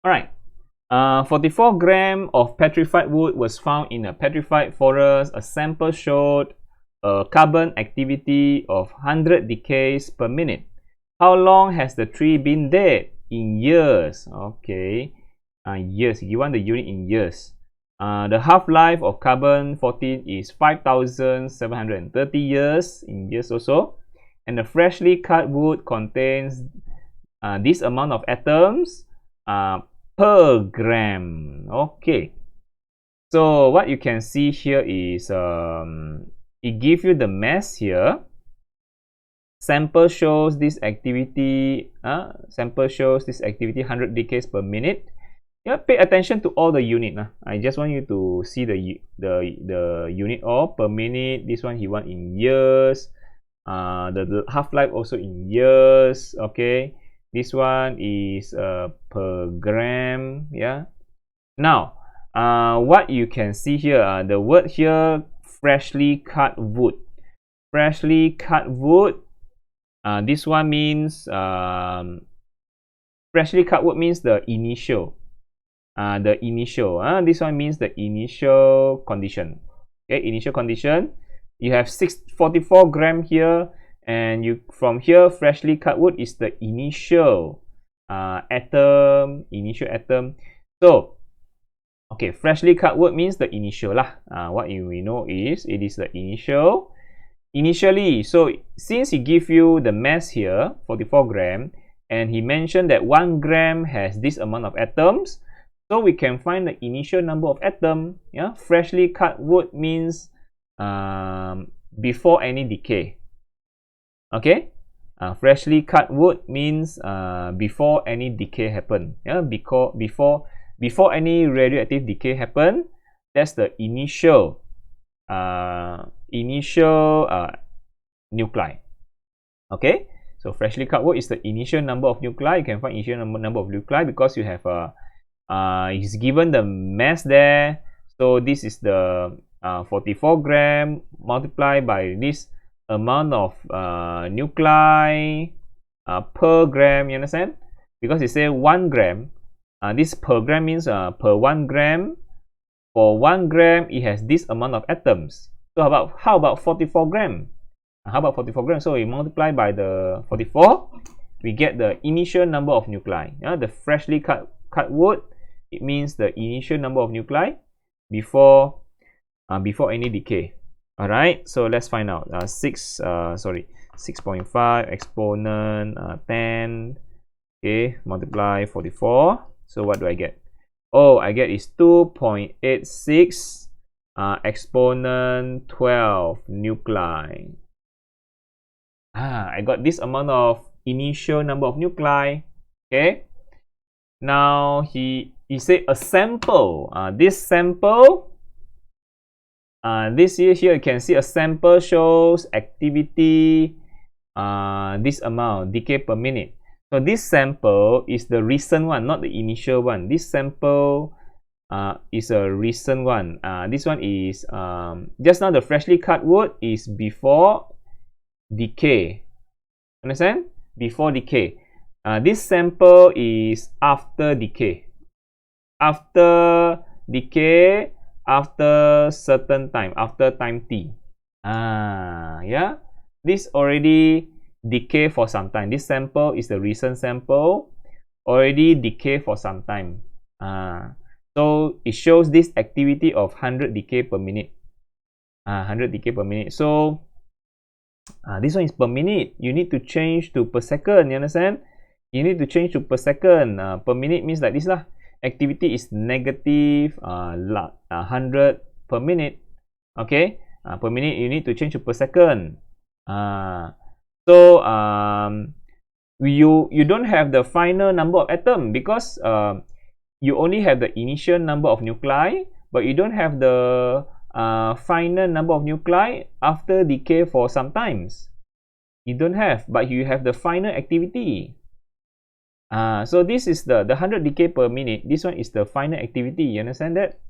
Alright, 44 grams of petrified wood was found in a petrified forest. A sample showed a carbon activity of 100 decays per minute. How long has the tree been dead? In years. Okay, years. You want the unit in years. The half-life of carbon-14 is 5,730 years, in years also. And the freshly cut wood contains this amount of atoms per gram. Okay, so what you can see here is it gives you the mass here. Sample shows this activity. Sample shows this activity 100 decays per minute. Yeah, pay attention to all the unit. I just want you to see the unit all per minute. This one he want in years. The half-life also in years. Okay, this one is per gram. Yeah. Now, what you can see here, the word here, freshly cut wood. Freshly cut wood. This one means freshly cut wood means the initial. This one means the initial condition. Okay, initial condition. You have 44 grams here, and you from here freshly cut wood is the initial atom. So, okay, freshly cut wood means the initial lah. What we know is it is the initial. Initially, so since he give you the mass here, 44 grams, and he mentioned that 1 gram has this amount of atoms, so we can find the initial number of atoms. Yeah, freshly cut wood means before any decay. Okay, freshly cut wood means before any decay happen. Yeah, because before any radioactive decay happen, that's the initial nuclei. Okay, so freshly cut wood is the initial number of nuclei. You can find initial number of nuclei because you have is given the mass there. So this is the 44 grams multiplied by this amount of nuclei per gram. You understand? Because it says 1 gram. This per gram means per 1 gram. For 1 gram, it has this amount of atoms. So how about 44 grams? How about 44 grams? So we multiply by the 44, we get the initial number of nuclei. The freshly cut wood, it means the initial number of nuclei before any decay. All right, so let's find out. 6.5 exponent 10. Okay, multiply 44. So what do I get? Oh, I get is 2.86 exponent 12 nuclei. I got this amount of initial number of nuclei. Okay. Now he said a sample. This sample. This here you can see a sample shows activity. This amount decay per minute. So this sample is the recent one, not the initial one. This sample is a recent one. This one is just now the freshly cut wood is before decay. Understand? Before decay. This sample is after decay. After decay, after certain time, after time t. Yeah. This already decay for some time. This sample is the recent sample, already decay for some time. So it shows this activity of 100 decay per minute. 100 decay per minute. So this one is per minute. You need to change to per second. You understand? You need to change to per second. Per minute means like this lah. Activity is negative 100 per minute. Okay. Per minute you need to change to per second. So you don't have the final number of atoms because you only have the initial number of nuclei, but you don't have the final number of nuclei after decay for some times. You don't have, but you have the final activity. So this is the 100 decay per minute. This one is the final activity. You understand that?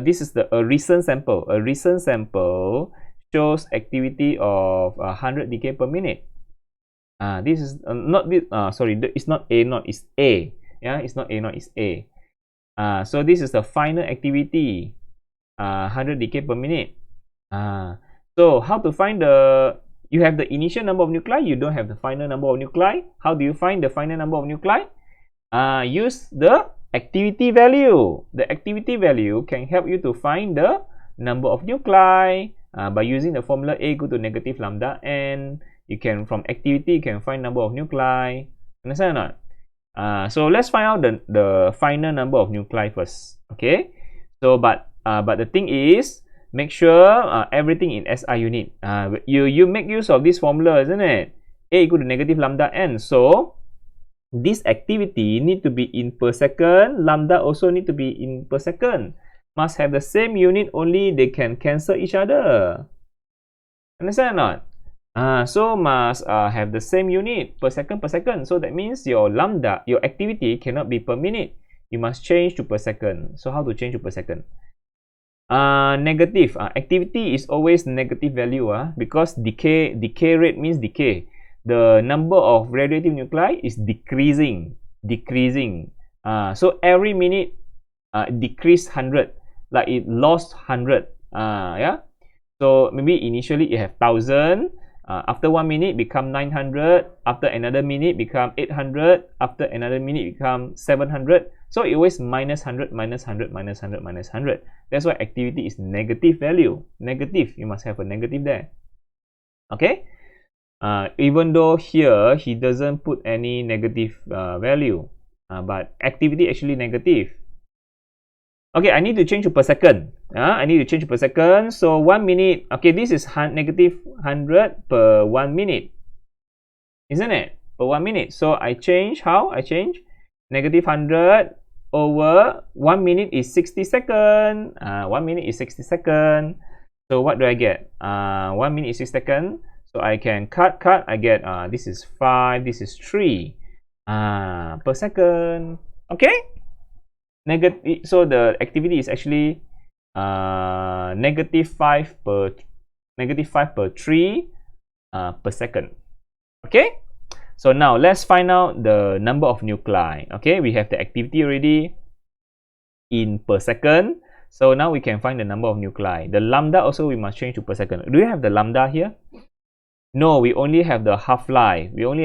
This is a recent sample. A recent sample shows activity of 100 decay per minute. This is not this. Sorry, it's not A naught. It's A. Yeah, it's not A0, it's A. So this is the final activity, 100 decay per minute. So how to find you have the initial number of nuclei, you don't have the final number of nuclei. How do you find the final number of nuclei? Use the activity value. The activity value can help you to find the number of nuclei by using the formula A equal to negative lambda n. You can, from activity, you can find number of nuclei. Understand or not? So let's find out the final number of nuclei first. Okay. So but the thing is, make sure everything in SI unit. You make use of this formula, isn't it? A equal to negative lambda n. So this activity need to be in per second. Lambda also need to be in per second. Must have the same unit, only they can cancel each other. Understand or not? So must have the same unit per second. So that means your lambda, your activity cannot be per minute. You must change to per second. So how to change to per second? Negative. Activity is always negative value because decay rate means decay. The number of radioactive nuclei is decreasing. So every minute decrease 100, like it lost 100. Yeah. So maybe initially it have 1000. After 1 minute become 900. After another minute become 800. After another minute become 700. So it always minus 100, minus 100, minus 100, minus 100. That's why activity is negative value. Negative. You must have a negative there. Okay. Even though here he doesn't put any negative value, but activity actually negative. Okay, I need to change to per second. I need to change per second. So 1 minute. Okay, this is negative 100 per 1 minute, isn't it? Per 1 minute. So I change how? I change negative 100 over 1 minute is 60 seconds. 1 minute is 60 seconds. So what do I get? 1 minute is 60 seconds. So I can cut. I get this is 5. This is 3 per second. Okay. Negative. So the activity is actually negative 5 per 3 per second. Okay. So now let's find out the number of nuclei. Okay, we have the activity already in per second. So now we can find the number of nuclei. The lambda also we must change to per second. Do you have the lambda here? No, we only have the half-life. We don't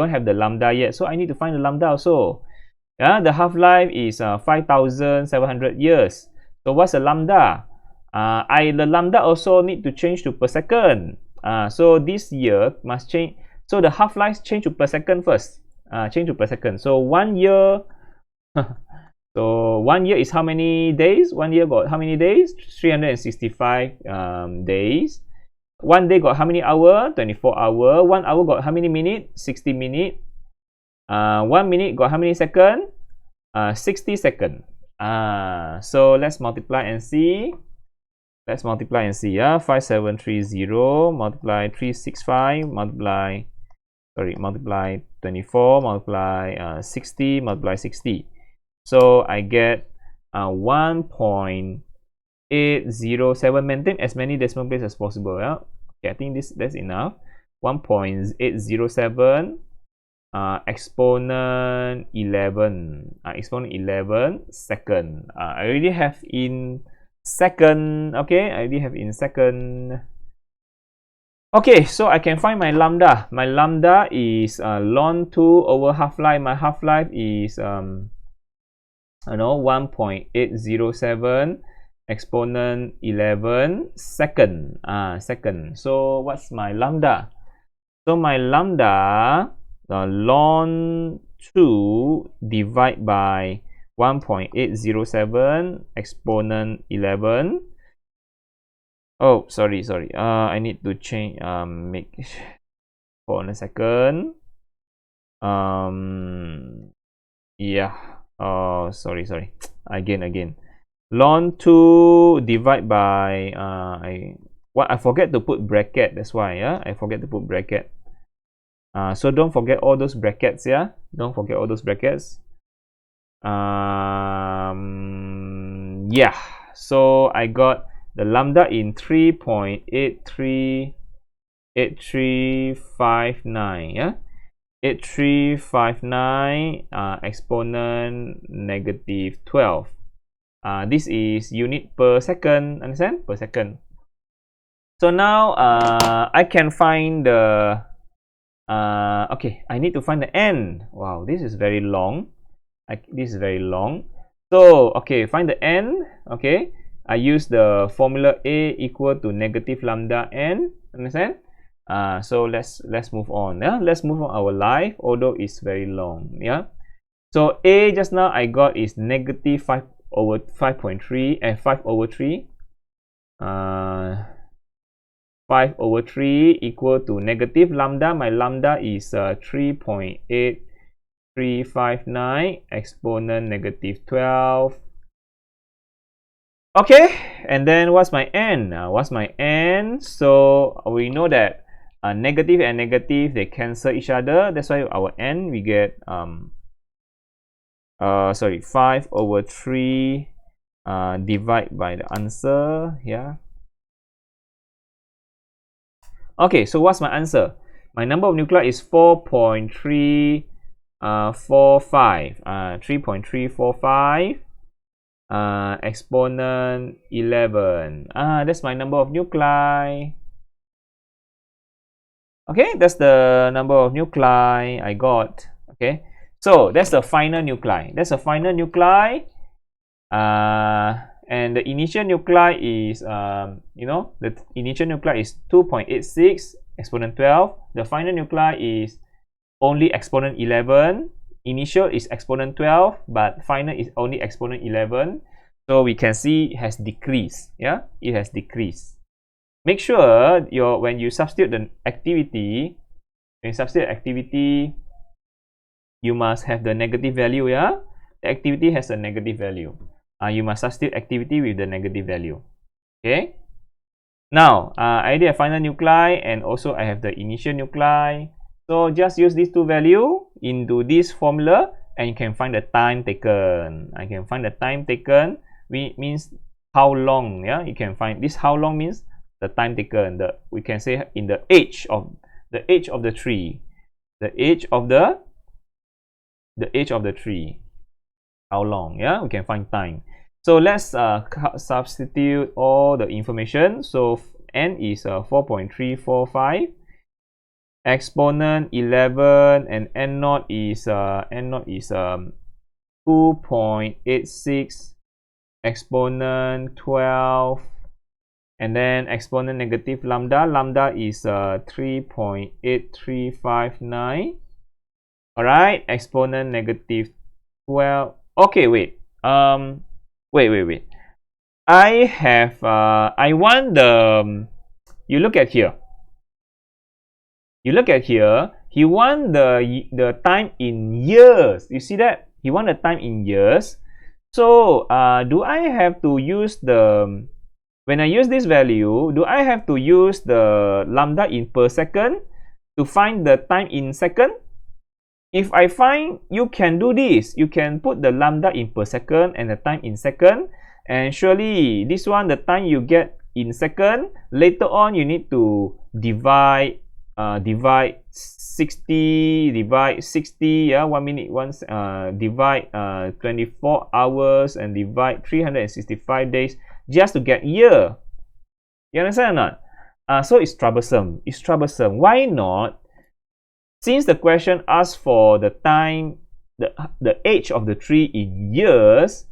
have the lambda yet. So I need to find the lambda also. Yeah, the half-life is 5,700 years. So what's the lambda? The lambda also need to change to per second. So this year must change. So the half-life change to per second first. Change to per second. So 1 year. So 1 year is how many days? 1 year got how many days? 365 days. 1 day got how many hours? 24 hours. 1 hour got how many minutes? 60 minutes. 1 minute got how many seconds? 60 seconds. So let's multiply and see. 5730 multiply 365 multiply 24 multiply 60 multiply 60. So I get 1.807. Maintain as many decimal places as possible. Yeah. Okay, I think that's enough. 1.807 exponent 11. Exponent 11 second. I already have in second. Okay, I already have in second. Okay, so I can find my lambda. My lambda is ln 2 over half-life. My half-life is 1.807 exponent 11 second. Second. So what's my lambda? So my lambda, ln 2 divided by 1.807 exponent 11. Oh, sorry. I need to change. Make for a second. Yeah. Oh, sorry. Again. Ln 2 divided by I forget to put bracket. That's why. Yeah, I forget to put bracket. So don't forget all those brackets. Yeah, don't forget all those brackets. Yeah. So I got the lambda in 3.8359. Yeah. 8359 exponent negative 12. This is unit per second, understand? Per second. So now I can find the okay, I need to find the n. Wow, this is very long. This is very long. So okay, find the n. Okay, I use the formula a equal to negative lambda n. Understand? So let's move on. Yeah, let's move on our life, although it's very long. Yeah. So a just now I got is negative 5 over 5.3 and 5 over 3. 5 over 3 equal to negative lambda. My lambda is 3.8359 exponent negative 12. Okay, and then what's my n? What's my n? So we know that negative and negative, they cancel each other. That's why our n, we get 5 over 3 divide by the answer. Yeah. Okay, so what's my answer? My number of nuclei is 4.345. 3.345 exponent 11. That's my number of nuclei. Okay, that's the number of nuclei I got. Okay, so that's the final nuclei. That's the final nuclei. And the initial nuclei is, the initial nuclei is 2.86 exponent 12. The final nuclei is only exponent 11. Initial is exponent 12, but final is only exponent 11. So we can see it has decreased. Yeah, it has decreased. Make sure when you substitute the activity, you must have the negative value. Yeah, the activity has a negative value. You must substitute activity with the negative value. Okay. Now, I already have final nuclei and also I have the initial nuclei. So just use these two values into this formula and you can find the time taken. I can find the time taken, means how long. Yeah, you can find this. How long means the time taken. We can say in the age of the tree, the age of the tree. How long? Yeah, we can find time. So let's substitute all the information. So n is 4.345, exponent 11, and n naught is 2.86, exponent 12, and then exponent negative lambda. Lambda is 3.8359. All right, exponent negative 12. Okay, wait. Wait. I want the. You look at here. He want the time in years. You see that? He want the time in years. So do I have to use the, when I use this value, do I have to use the lambda in per second to find the time in second? If I find, you can do this. You can put the lambda in per second and the time in second. And surely this one, the time you get in second, later on you need to divide 60, yeah, 1 minute once, divide 24 hours and divide 365 days just to get year. You understand or not? So it's troublesome. Why not? Since the question asks for the time, the age of the tree in years,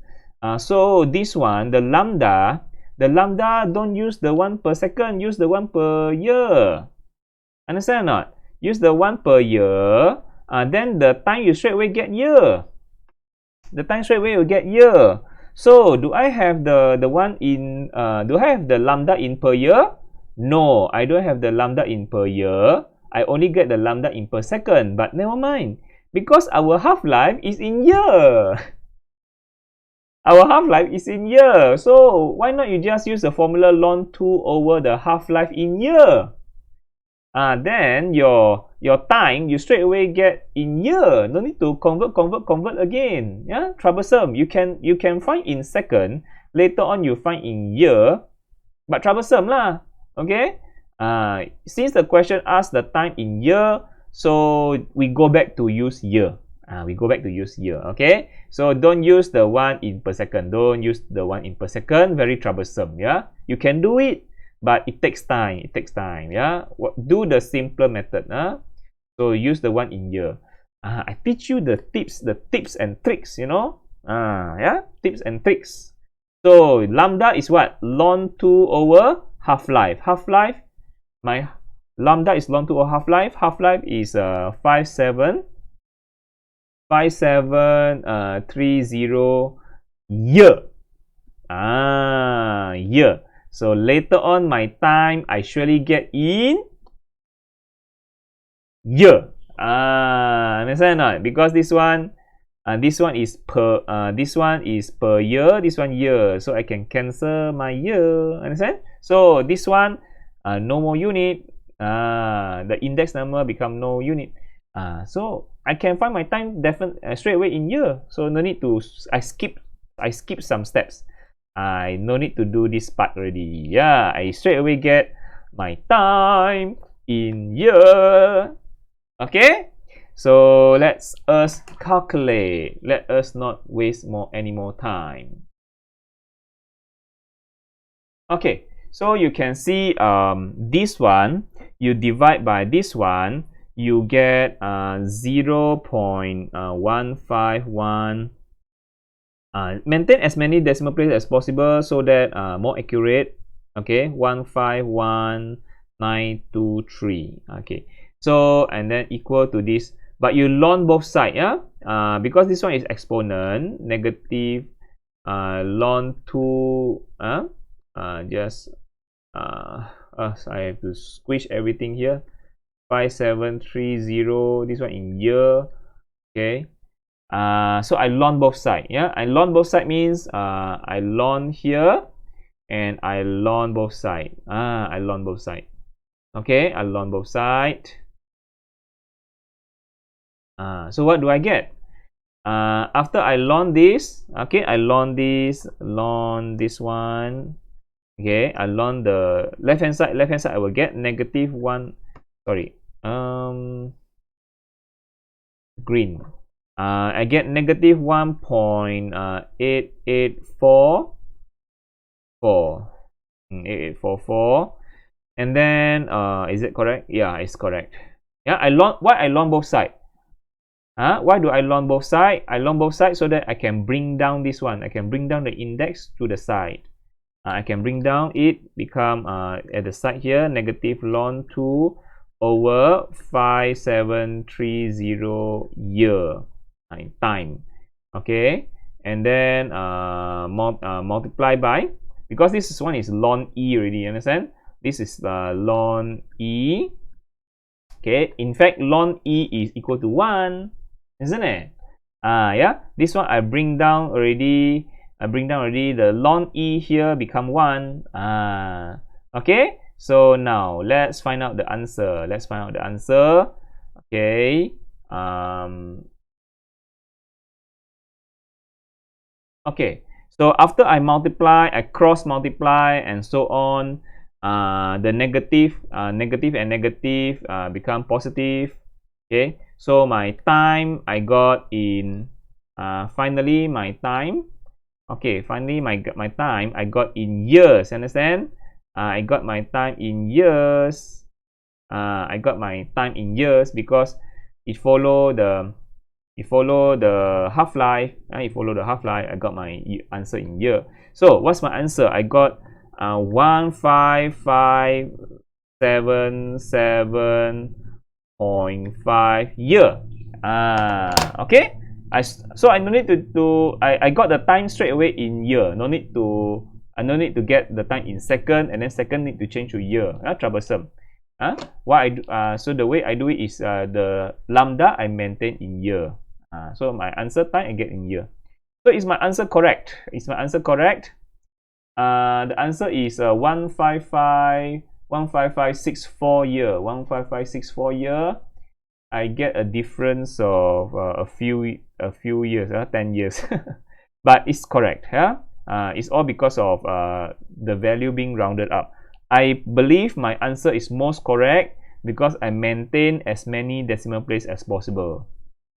so this one, the lambda, don't use the 1 per second, use the 1 per year. Understand or not? Use the 1 per year, then the time you straight away get year. The time straight away will get year. So do I have the one in, do I have the lambda in per year? No, I don't have the lambda in per year. I only get the lambda in per second, but never mind, because our half-life is in year. Our half-life is in year, so why not you just use the formula ln 2 over the half-life in year? Then your time, you straight away get in year. No need to convert again. Yeah, troublesome. You can find in second, later on you find in year, but troublesome lah. Okay. Since the question asks the time in year, So we go back to use year. We go back to use year. Okay, so don't use the one in per second. Don't use the one in per second. Very troublesome. Yeah, you can do it, but it takes time. It takes time. Yeah, do the simpler method. So use the one in year. I teach you the tips and tricks. You know. Yeah, tips and tricks. So lambda is what? Ln 2 over half-life. Half-life, my lambda is ln 2 over half-life. Half-life is 5730 year. Year. So later on my time I surely get in year. Understand or not? Because this one is per year, this one year, so I can cancel my year. Understand? So this one no more unit. The index number become no unit. So I can find my time straight away in year. So no need to I skip some steps. I no need to do this part already. Yeah, I straight away get my time in year. Okay, so let's us calculate. Let us not waste any more time. Okay, so you can see this one, you divide by this one, you get 0.151. Maintain as many decimal places as possible so that more accurate. Okay, 151923. Okay, so and then equal to this, but you ln both sides. Yeah, because this one is exponent, negative ln 2. I have to squish everything here. 5730, this one in year. Okay, so I ln both sides. Yeah, I ln both sides means I ln here and I ln both sides. I ln both sides. Okay, I ln both sides. So what do I get? After I ln this, okay, I ln this one. Okay, I ln the left hand side. Left hand side I will get negative 1. Sorry, green. I get negative 1.8844. And then is it correct? Yeah, it's correct. Yeah, why I ln both sides? Why do I ln both sides? I ln both sides so that I can bring down this one. I can bring down the index to the side. I can bring down it become at the side here negative ln 2 over 5730 year in time. Okay, and then multiply by, because this one is ln e already. Understand? This is ln e. Okay, in fact ln e is equal to 1, isn't it? Yeah, this one I bring down already. The ln e here become 1. Okay, so now let's find out the answer. Okay, okay, so after I multiply, I cross multiply and so on, the negative and negative become positive. Okay, so my time I got in finally my time. Okay, finally my time I got in years. Understand? I got my time in years. Because it follow the half-life. I got my answer in year. So what's my answer? I got 15577.5 year. Okay. So I no need to I got the time straight away in year. I no need to get the time in second, and then second need to change to year. Troublesome. So the way I do it is the lambda I maintain in year. So my answer time I get in year. So is my answer correct? The answer is 15564 year. 15564 year. I get a difference of a few years, 10 years. But it's correct. Yeah, it's all because of the value being rounded up. I believe my answer is most correct because I maintain as many decimal places as possible.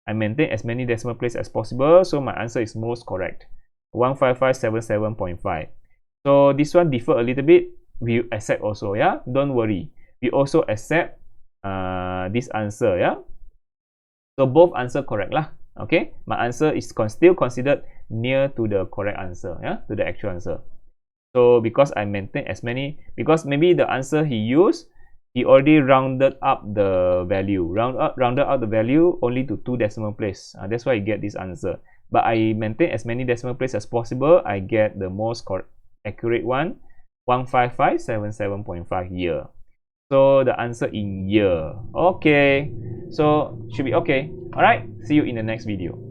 I maintain as many decimal places as possible, so my answer is most correct. 15577.5. So this one differ a little bit. We accept also, yeah. Don't worry. We also accept this answer, yeah. So both answer correct lah. Okay, my answer is still considered near to the correct answer, yeah, to the actual answer. So because I maintain as many, because maybe the answer he used, he already rounded up the value, rounded up the value only to 2 decimal place. That's why I get this answer. But I maintain as many decimal places as possible. I get the most accurate one, 15577.5 year. So the answer in year. Okay, so should be okay. All right, see you in the next video.